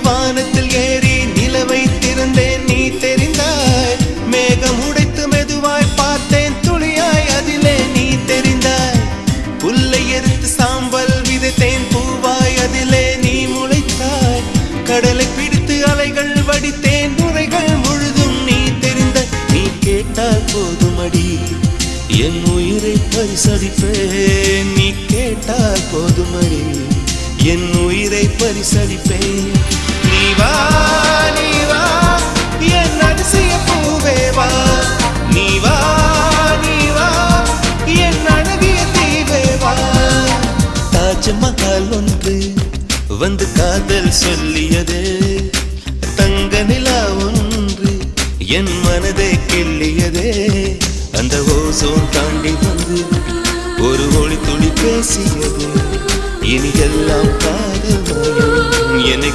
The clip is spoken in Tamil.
வானத்தில் ஏறி நிலவை திறந்தேன் நீ தெரிந்தாய் மேகம் உடைத்து மெதுவாய் பார்த்தேன் துளியாய் அதிலே நீ தெரிந்தாய் புல்லை எரித்து சாம்பல் விதைத்தேன் பூவாய் அதிலே நீ முளைத்தாய் கடலை பிடித்து அலைகள் வடித்தேன் நுரைகள் முழுதும் நீ தெரிந்த நீ கேட்டால் போதுமடி என் உயிரை பரிசளிப்பேன் நீ கேட்டால் போதுமடி என் உயிரை பரிசளிப்பேன் நீ வா என் அதிசய பூவே வா நீ வா என் அழகிய தீவே வா தாஜ்மஹால் ஒன்று வந்து காதல் சொல்லியது தங்க நிலா ஒன்று என் மனதை கிள்ளியதே அந்த ஓசோன் தாண்டி வந்து ஒரு ஒளி துளி பேசியது இனி எல்லாம் காதல் என்னை